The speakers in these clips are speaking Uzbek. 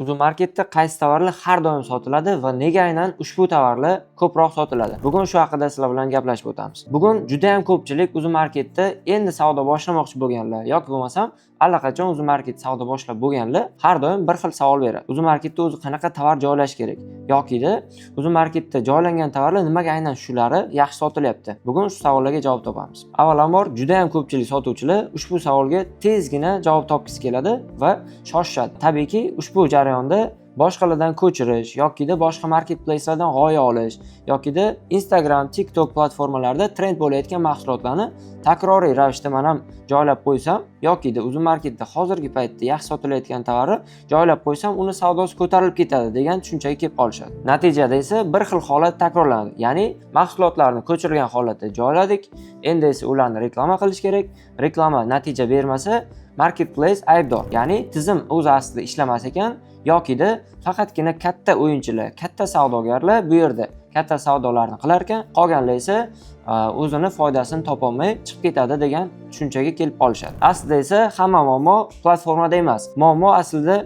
Marketda qaysi tovarlar har doim sotiladi va nega aynan ushbu tovarlar ko'proq sotiladi? Bugun shu haqida sizlar bilan gaplashib o'tamiz. Bugun juda ham ko'pchilik Marketda endi savdo boshlamoqchi bo'lganlar yoki bo'lmasam allaqachon Market savdo boshlab bo'lganlar har doim bir xil savol beradi. Marketda o'zi qanaqa tovar joylash kerak yokida Marketda joylangan tovarlar nimaga aynan shulari yaxshi sotilyapti? Bugun shu savollarga javob topamiz. Avvalambor juda ham ko'pchilik sotuvchilar ushbu savolga tezgina javob topgisi keladi va shoshishadi. Tabiiyki, ushbu jarayonda boshqalardan ko'chirish yokida boshqa marketplacelardan g'oya olish yokida Instagram, TikTok platformalarida trend bo'layotgan mahsulotlarni takroriy ravishda men ham joylab qo'ysam yokida Marketda hozirgi paytda yaxshi sotilayotgan tovarni joylab qo'ysam uni savdosi ko'tarilib ketadi degan tushunchaga kelib qolishadi. Natijada esa bir xil holat takrorlanadi. Ya'ni mahsulotlarni ko'chirilgan holatda joyladik, endi esa ularni reklama qilish kerak. Reklama natija bermasa marketplace aybdor. Ya'ni tizim o'z aslida ishlamas ekan yokida faqatgina katta o'yinchilar, katta savdogarlar bu yerda katta savdolarni qilar ekan, qolganlar esa o'zini foydasini topolmay chiqib ketadi degan tushunchaga kelib qolishadi. Aslida esa hamma muammo platformada emas. Muammo aslida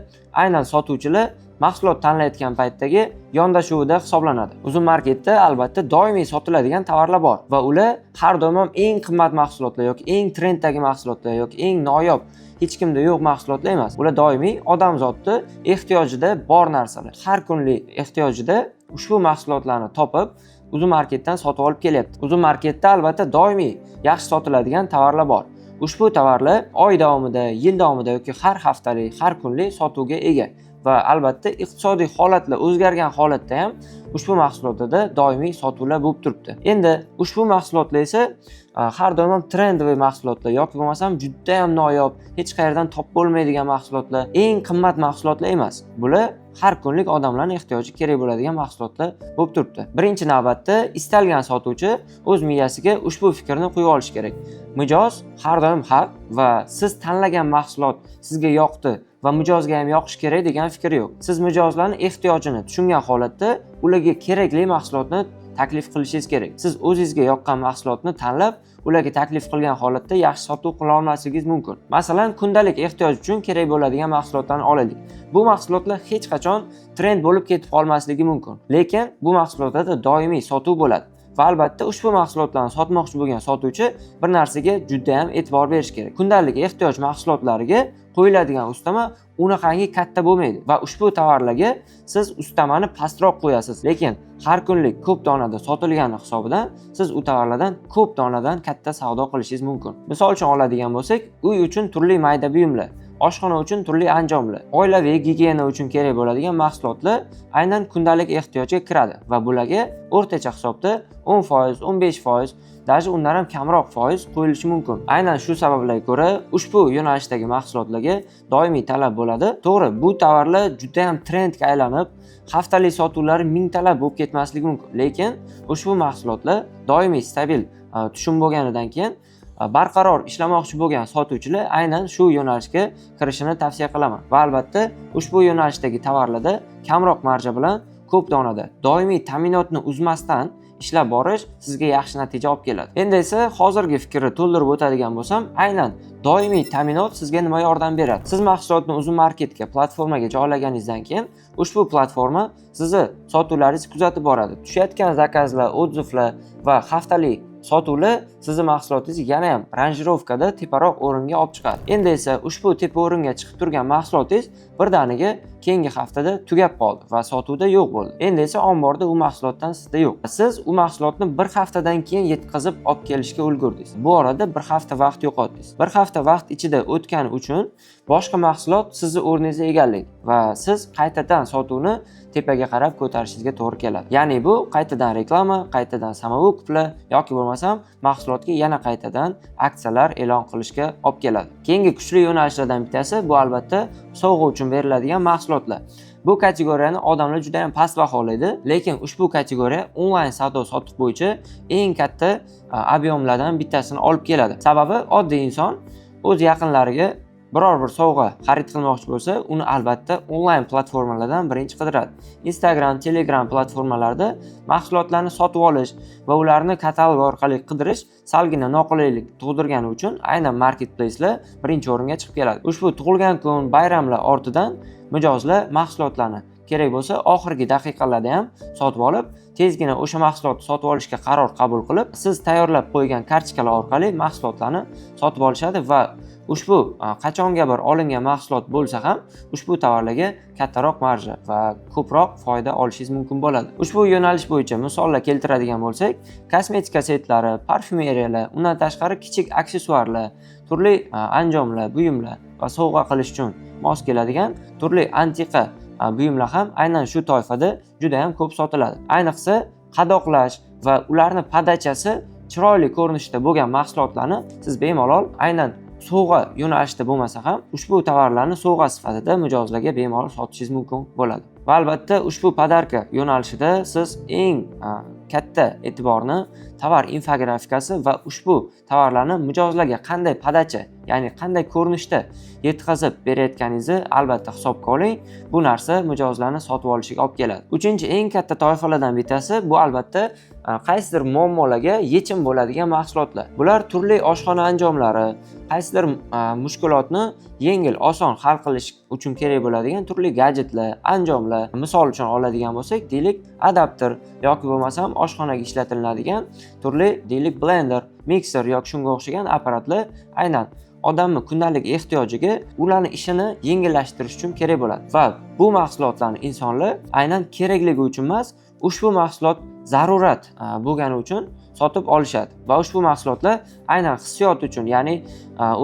aynan sotuvchilar mahsulot tanlayotgan paytdagi yondashuvida hisoblanadi. Marketda albatta doimiy sotiladigan tovarlar bor va ular har doim eng qimmat mahsulotlar yoki eng trenddagi mahsulotlar yoki eng noyob hech kimda yo'q mahsulotlar emas. Ular doimiy odamzodni ehtiyojida bor narsalar. Har kunlik ehtiyojida ushbu mahsulotlarni topib Marketdan sotib olib kelyapti. Marketda albatta doimiy yaxshi sotiladigan tovarlar bor. Ushbu tovarlar oy davomida, yil davomida yoki har haftalik, har kunlik sotuvga ega. Va albatta iqtisodiy holatlar o'zgargan holatda ham ushbu mahsulotlarda doimiy sotuvlar bo'lib turibdi. Endi ushbu mahsulotlar esa har doim trendli mahsulotlar yoki bo'lmasam juda ham noyob, hech qayerdan topib bo'lmaydigan mahsulotlar, eng qimmat mahsulotlar emas. Bular har kunlik odamlarning ehtiyoji kerak bo'ladigan mahsulotlar bo'lib turibdi. Birinchi navbatda istalgan sotuvchi o'z miyasiga ushbu fikrni qo'yib olish kerak. Mijoz har doim haq va siz tanlagan mahsulot sizga yoqdi va mijozga ham yoqish kerak degan fikr yo'q. Siz mijozlarning ehtiyojini tushungan holatda ularga kerakli mahsulotni taklif qilishingiz kerak. Siz o'zingizga yoqqan mahsulotni tanlab, ularga taklif qilgan holatda yaxshi sotuv qila olmasligingiz mumkin. Masalan, kundalik ehtiyoj uchun kerak bo'ladigan mahsulotlarni olaylik. Bu mahsulotlar hech qachon trend bo'lib ketib qolmasligi mumkin. Lekin bu mahsulotlarda doimiy sotuv bo'ladi. Va albatta ushbu mahsulotlarni sotmoqchi bo'lgan sotuvchi bir narsaga juda ham e'tibor berish kerak. Kundalik ehtiyoj mahsulotlariga qo'yiladigan ustama unaqangi katta bo'lmaydi va ushbu tovarlarga siz ustamani pastroq qo'yasiz. Lekin har kunlik ko'p donada sotilgani hisobidan siz u tovarlardan ko'p donadan katta savdo qilishingiz mumkin. Misol uchun oladigan bo'lsak, uy uchun turli mayda buyumlar, oshxona uchun turli anjomlar, oilaviy gigiyena uchun kerak bo'ladigan mahsulotlar aynan kundalik ehtiyojga kiradi va bularga o'rtacha hisobda 10%, 15%, даже undan ham kamroq foiz qo'yilishi mumkin. Aynan shu sabablarga ko'ra ushbu yo'nalishdagi mahsulotlarga doimiy talab bo'ladi. To'g'ri, bu tovarlar juda ham trendga aylanib, haftalik sotuvlari mingtalab bo'lib ketmasligi mumkin. Lekin ushbu mahsulotlar doimiy stabil tushum bo'lganidan keyin barqaror ishlamoqchi bo'lgan sotuvchilar aynan shu yo'nalishga kirishini tavsiya qilaman. Va albatta ushbu yo'nalishdagi tovarlarda kamroq marja bilan ko'p donada doimiy ta'minotni uzmasdan ishlab borish sizga yaxshi natija olib keladi. Endi esa hozirgi fikrni to'ldirib o'tadigan bo'lsam, aynan doimiy ta'minot sizga nima yordam beradi? Siz mahsulotni Marketga, platformaga joylaganingizdan keyin ushbu platforma sizni sotuvlaringizni kuzatib boradi. Tushayotgan zakazlar, odzivlar va haftalik sotuvlar sizni mahsulotingizni yana ham ranjirovkada teparoq o'ringa olib chiqadi. Endi esa ushbu tepa o'ringa chiqib turgan mahsulotingiz birdaniga keyingi haftada tugab qoldi va sotuvda yo'q bo'ldi. Endi esa omborda u mahsulotdan sizda yo'q. Siz u mahsulotni bir haftadan keyin yetkazib olib kelishga ulgurdingiz. Bu orada bir hafta vaqt yo'qotdingiz. Bir hafta vaqt ichida o'tgani uchun boshqa mahsulot sizni o'rningizni egallaydi va siz qaytadan sotuvni tepaga qarab ko'tarishingizga to'g'ri keladi. Ya'ni bu qaytadan reklama, qaytadan samovuklar yoki bo'lmasam mahsulotga yana qaytadan aksiyalar e'lon qilishga olib keladi. Keyingi kuchli yo'nalishlardan bittasi bu albatta sovg'a uchun beriladigan mahsulotlar. Bu kategoriyani odamlar juda ham past baholaydi, lekin ushbu kategoriya onlayn savdo sotiq bo'yicha eng katta ob'yomlardan bittasini olib keladi. Sababi oddiy inson o'z yaqinlariga biror bir sovg'a xarid qilmoqchi bo'lsa, uni albatta onlayn platformalardan birinchi qidiradi. Instagram, Telegram platformalarida mahsulotlarni sotib olish va ularni katalog orqali qidirish salgina noqulaylik tug'dirgani uchun aynan marketplacelar birinchi o'ringa chiqib keladi. Ushbu tug'ilgan kun, bayramlar ortidan mijozlar mahsulotlarni kerak bo'lsa oxirgi daqiqalarda ham sotib olib, tezgina o'sha mahsulotni sotib olishga qaror qabul qilib, siz tayyorlab qo'ygan kartochkalar orqali mahsulotlarni sotib olishadi va ushbu qachonga bir olingan mahsulot bo'lsa ham ushbu tovarlarga kattaroq marja va ko'proq foyda olishingiz mumkin bo'ladi. Ushbu yo'nalish bo'yicha misollar keltiradigan bo'lsak, kosmetika setlari, parfyumeriyalar, undan tashqari kichik aksessuarlar, turli anjomlar, buyumlar va sovg'a qilish uchun mos keladigan turli antiqa buyumlar ham aynan shu toifada juda ham ko'p sotiladi. Ayniqsa qadoqlash va ularni podachasi chiroyli ko'rinishda bo'lgan mahsulotlarni siz bemalol aynan sovg'a yo'nalishida bo'lmasa ham ushbu tovarlarni sovg'a sifatida mijozlarga bemalol sotishingiz mumkin bo'ladi. Va albatta ushbu podarka yo'nalishida siz eng katta e'tiborni tovar infografikasi va ushbu tovarlarni mijozlarga qanday podacha, ya'ni qanday ko'rinishda yetkazib berayotganingizni albatta hisobga oling. Bu narsa mijozlarni sotib olishiga olib keladi. Uchinchi eng katta toifalardan bittasi bu albatta qaysidir muammolarga yechim bo'ladigan mahsulotlar. Bular turli oshxona anjomlari, qaysidir mushkulotni yengil, oson hal qilish uchun kerak bo'ladigan turli gadjetlar, anjomlar. Misol uchun oladigan bo'lsak, deylik adapter yoki bo'lmasam oshxonaga ishlatiladigan turli deylik blender, mikser yoki shunga o'xshagan apparatlar aynan odamni kundalik ehtiyojiga ularning ishini yengillashtirish uchun kerak bo'ladi. Va bu mahsulotlarni insonlar aynan kerakligi uchun emas, ushbu mahsulot zarurat bo'lgani uchun sotib olishadi. Va ushbu mahsulotlar aynan hissiyot uchun, ya'ni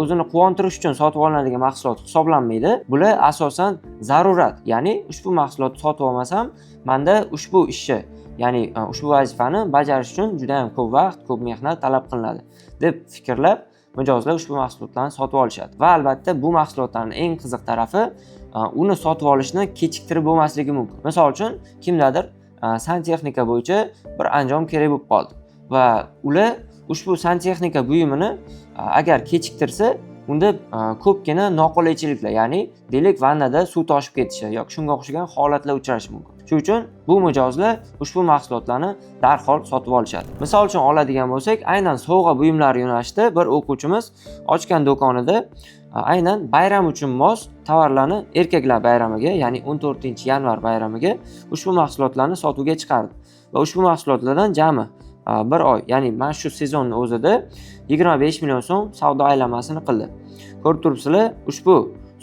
o'zini quvontirish uchun sotib olinadigan mahsulot hisoblanmaydi. Bular asosan zarurat, ya'ni ushbu mahsulotni sotib olmasam, menda ushbu ishni, ya'ni ushbu vazifani bajarish uchun juda ham ko'p vaqt, ko'p mehnat talab qilinadi deb fikrlab mijozlar ushbu mahsulotlarni sotib olishadi. Va albatta bu mahsulotlarning eng qiziq tarafi uni sotib olishni kechiktirib bo'lmasligi mumkin. Misol uchun kimdadir santexnika bo'yicha bir anjom kerak bo'lib qoldi va ular ushbu santexnika buyumini agar kechiktirsa, unda ko'pgina noqulaychiliklar, ya'ni deylik vannada suv toshib ketishi yoki shunga o'xshagan holatlar uchrashi mumkin. Shuning uchun bu mijozlar ushbu mahsulotlarni darhol sotib olishadi. Misol uchun oladigan bo'lsak, aynan sovg'a buyumlari yo'nalishida bir o'quvchimiz ochgan do'konida aynan bayram uchun mos tovarlarni erkaklar bayramiga, ya'ni 14-yanvar bayramiga ushbu mahsulotlarni sotuvga chiqardi. Va ushbu mahsulotlardan jami bir oy, ya'ni mana shu sezonning o'zida 25 million so'm savdo aylanmasini qildi. Ko'rib turibsizlar, ushbu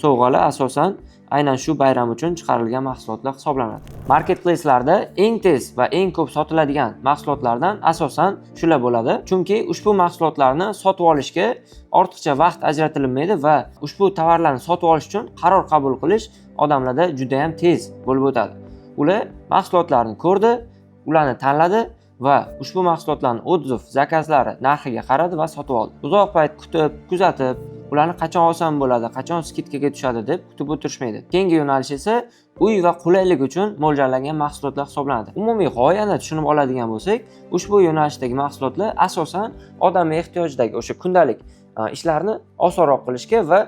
sovg'alar asosan aynan shu bayram uchun chiqarilgan mahsulotlar hisoblanadi. Marketplace'larda eng tez va eng ko'p sotiladigan mahsulotlardan asosan shular bo'ladi. Chunki ushbu mahsulotlarni sotib olishga ortiqcha vaqt ajratilmaydi va ushbu tovarlarni sotib olish uchun qaror qabul qilish odamlarda juda ham tez bo'lib o'tadi. Ular mahsulotlarni ko'rdi, ularni tanladi va ushbu mahsulotlarning otziv zakazlari narxiga qaradi va sotib oldi. Uzoq payt kutib, kuzatib, ularni qachon olsam bo'ladi, qachon skidkaga tushadi deb kutib o'tirishmaydi. Keyingi yo'nalish esa uy va qulaylik uchun mo'ljallangan mahsulotlar hisoblanadi. Umumiy g'oyani tushunib oladigan bo'lsak, ushbu yo'nalishdagi mahsulotlar asosan odamning ehtiyojidagi o'sha kundalik ishlarni osonroq qilishga va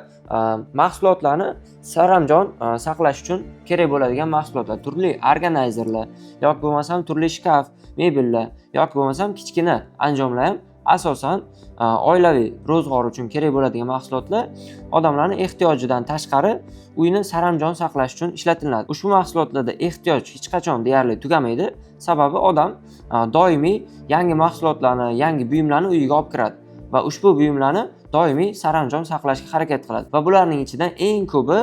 mahsulotlarni saramjon saqlash uchun kerak bo'ladigan mahsulotlar, turli organizerlar yoki bo'lmasam turli shkaf, mebellar yoki bo'lmasam kichkina anjomlar ham asosan oilaviy ro'zg'or uchun kerak bo'ladigan mahsulotlar odamlarning ehtiyojidan tashqari uyni saramjon saqlash uchun ishlatiladi. Ushbu mahsulotlarda ehtiyoj hech qachon deyarli tugamaydi. Sababi odam doimiy yangi mahsulotlarni, yangi buyumlarni uyiga olib kiradi va ushbu buyumlarni doimiy saramjon saqlashga harakat qiladi. Va bularning ichidan eng ko'pi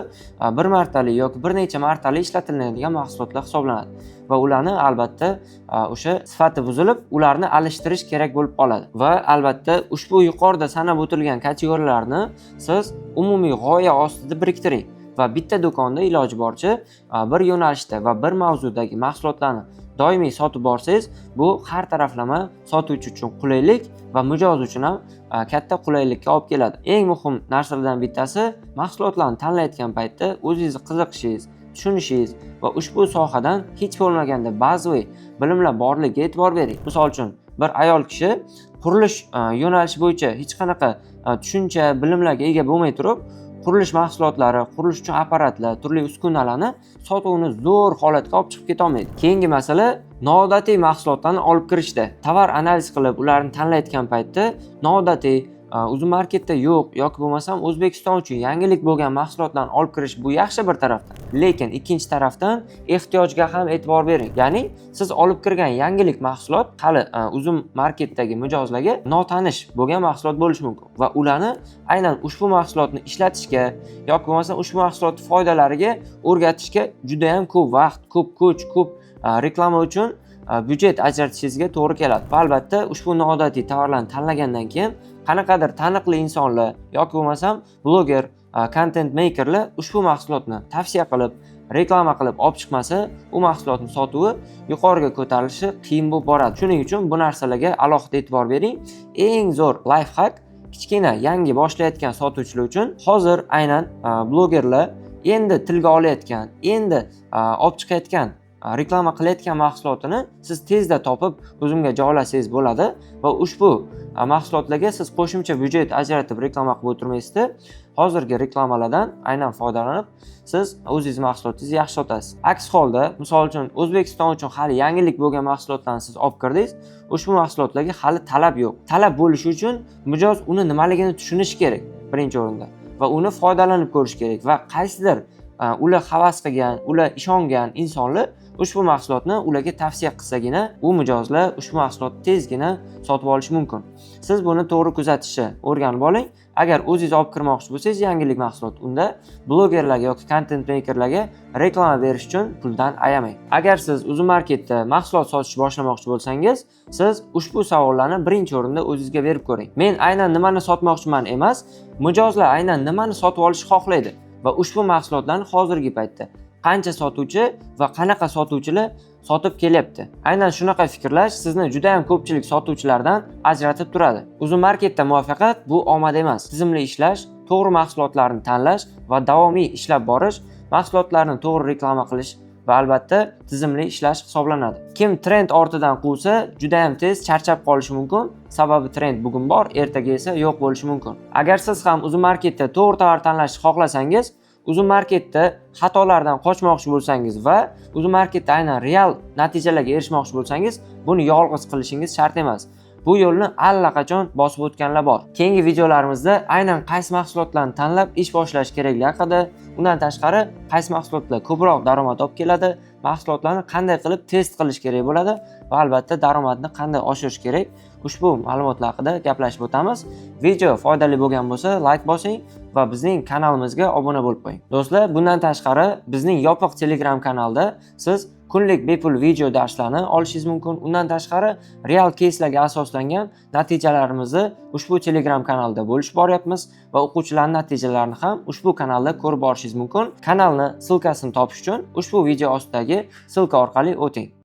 bir martalik yoki bir necha martalik ishlatiladigan mahsulotlar hisoblanadi. Va ularni albatta o'sha sifati buzilib, ularni alishtirish kerak bo'lib qoladi. Va albatta ushbu yuqorida sanab o'tilgan kategoriyalarni siz umumiy g'oya ostida biriktiring va bitta do'konda iloji boricha bir yo'nalishda va bir mavzudagi mahsulotlarni doimiy sotib borsangiz, bu har taraflama sotuvchi uchun qulaylik va mijoz uchun ham katta qulaylikka olib keladi. Eng muhim narsalardan bittasi, mahsulotlarni tanlayotgan paytda o'zingizni qiziqishingiz, tushunishingiz va ushbu sohadan hech bo'lmaganda ba'zi bilimlar borligiga e'tibor bering. Misol uchun, bir ayol kishi qurilish yo'nalishi bo'yicha hech qanaqa tushuncha, bilimlarga ega bo'lmay turib, qurilish mahsulotlari, qurilish uchun apparatlar, turli uskunalarni sotuvni zo'r holatga olib chiqib keta olmaydi. Keyingi masala noodatiy mahsulotlarni olib kirishda. Tovar analiz qilib, ularni tanlayotgan paytda noodatiy Uzun marketda yo'q yoki bo'lmasam O'zbekiston uchun yangilik bo'lgan mahsulotlarni olib kirish bu yaxshi bir tarafdan. Lekin ikkinchi tarafdan ehtiyojga ham e'tibor bering. Ya'ni siz olib kirgan yangilik mahsulot hali uzun marketdagi mijozlarga notanish bo'lgan mahsulot bo'lishi mumkin va ularni aynan ushbu mahsulotni ishlatishga yoki bo'lmasa ushbu mahsulot foydalariga o'rgatishga juda ham ko'p vaqt, ko'p kuch, ko'p reklama uchun byudjet ajratishingizga to'g'ri keladi. Va albatta ushbu noodatiy tovarlarni tanlagandan keyin qanaqadir taniqli insonlar yoki bo'lmasam bloger, content makerlar ushbu mahsulotni tavsiya qilib, reklama qilib olib chiqmasa, u mahsulotning sotuvi yuqoriga ko'tarilishi qiyin bo'lib boradi. Shuning uchun bu narsalarga alohida e'tibor bering. Eng zo'r life hack kichkina yangi boshlayotgan sotuvchilar uchun hozir aynan blogerlar endi tilga olayotgan, endi olib chiqayotgan reklama qilayotgan mahsulotini siz tezda topib o'zimga joylasangiz bo'ladi va ushbu mahsulotlarga siz qo'shimcha byudjet ajratib reklama qilib o'tirmaysizda, hozirgi reklamalardan aynan foydalanib siz o'zingiz mahsulotingizni yaxshi sotasiz. Aks holda, misol uchun O'zbekiston uchun hali yangilik bo'lgan mahsulotlarni siz olib kirdingiz, ushbu mahsulotlarga hali talab yo'q. Talab bo'lishi uchun mijoz uni nimaligini tushunishi kerak birinchi o'rinda va uni foydalanib ko'rish kerak va qaysidir ular havas qilgan, ular ishongan insonlar ushbu mahsulotni ularga tavsiya qilsagina, u mijozlar ushbu mahsulotni tezgina sotib olishi mumkin. Siz buni to'g'ri kuzatishni o'rganib oling. Agar o'zingiz olib kirmoqchi bo'lsangiz yangilik mahsulot, unda blogerlarga yoki content makerlarga reklama berish uchun puldan ayamang. Agar siz uzun marketda mahsulot sotishni boshlamoqchi bo'lsangiz, siz ushbu savollarni birinchi o'rinda o'zingizga berib ko'ring. Men aynan nimani sotmoqchiman emas, mijozlar aynan nimani sotib olishni xohlaydi va ushbu mahsulotlarni hozirgi paytda qancha sotuvchi va qanaqa sotuvchilar sotib kelyapti. Aynan shunaqa fikrlash sizni juda ham ko'pchilik sotuvchilardan ajratib turadi. Uzun marketda muvaffaqiyat bu omad emas. Tizimli ishlash, to'g'ri mahsulotlarni tanlash va davomiy ishlab borish, mahsulotlarni to'g'ri reklama qilish va albatta tizimli ishlash hisoblanadi. Kim trend ortidan quvsa, juda ham tez charchab qolishi mumkin. Sababi trend bugun bor, ertaga esa yo'q bo'lishi mumkin. Agar siz ham uzun marketda to'g'ri tovar tanlashni xohlasangiz, uzun marketda xatolardan qochmoqchi bo'lsangiz va uzun marketda aynan real natijalarga erishmoqchi bo'lsangiz, buni yolg'iz qilishingiz shart emas. Bu yo'lni allaqachon bosib o'tganlar bor. Keyingi videolarimizda aynan qaysi mahsulotlarni tanlab ish boshlash kerakligi haqida, undan tashqari qaysi mahsulotlar ko'proq daromad olib keladi, mahsulotlarni qanday qilib test qilish kerak bo'ladi va albatta daromadni qanday oshirish kerak, ushbu ma'lumotlar haqida gaplashib o'tamiz. Video foydali bo'lgan bo'lsa, like bosing va bizning kanalimizga obuna bo'lib qo'ying. Do'stlar, bundan tashqari bizning yopiq Telegram kanalda siz kunlik bepul video darslarni olishingiz mumkin. Undan tashqari real keyslarga asoslangan natijalarimizni ushbu Telegram kanalda bo'lishib boryapmiz va o'quvchilarning natijalarini ham ushbu kanalda ko'rib borishingiz mumkin. Kanalni silkasini topish uchun ushbu video ostidagi silka orqali o'ting.